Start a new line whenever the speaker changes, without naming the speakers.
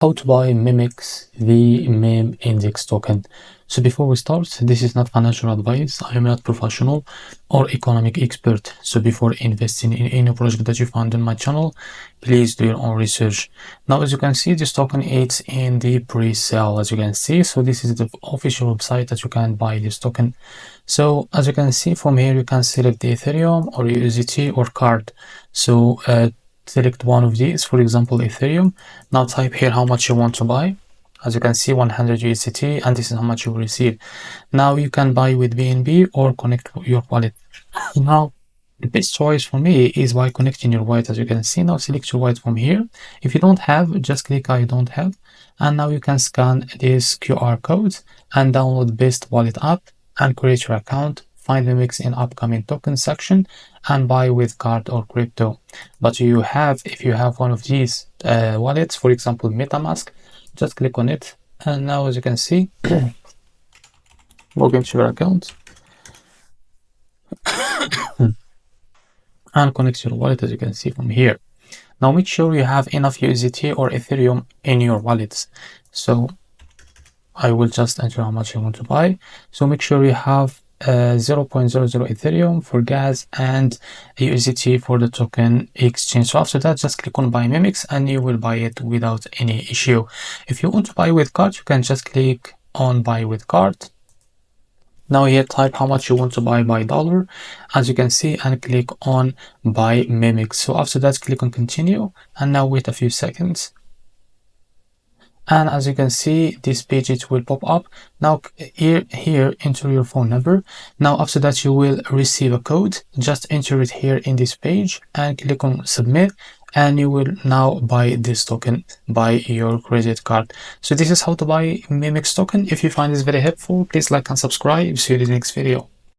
How to buy Memex the meme index token. So before we start, this is not financial advice. I am not professional or economic expert. So before investing in any project that you find on my channel, please do your own research. Now, as you can see, this token is in the pre-sale, as you can see. So this is the official website that you can buy this token. So as you can see from here, you can select the Ethereum or USDT or card. So select one of these, for example Ethereum. Now type here how much you want to buy. As you can see, 100 USDT, and this is how much you will receive. Now you can buy with BNB or connect your wallet. Now the best choice for me is by connecting your wallet. As you can see, now select your wallet from here. If you don't have, just click I don't have, and now you can scan this QR code and download best wallet app and create your account. Find the mix in upcoming token section and buy with card or crypto. But if you have one of these wallets, for example MetaMask, just click on it, and now as you can see, log into your account and connect your wallet, as you can see from here. Now make sure you have enough USDT or Ethereum in your wallets. So I will just enter how much I want to buy. So make sure you have 0.00 Ethereum for gas and USDT for the token exchange. So after that, just click on buy Memex and you will buy it without any issue. If you want to buy with card, you can just click on buy with card. Now here type how much you want to buy by dollar, as you can see, and click on buy Memex. So after that, click on continue, and now wait a few seconds. And as you can see, this page it will pop up. Now here enter your phone number. Now after that, you will receive a code. Just enter it here in this page and click on submit, and you will now buy this token by your credit card. So this is how to buy Memex token. If you find this very helpful, please like and subscribe. See you in the next video.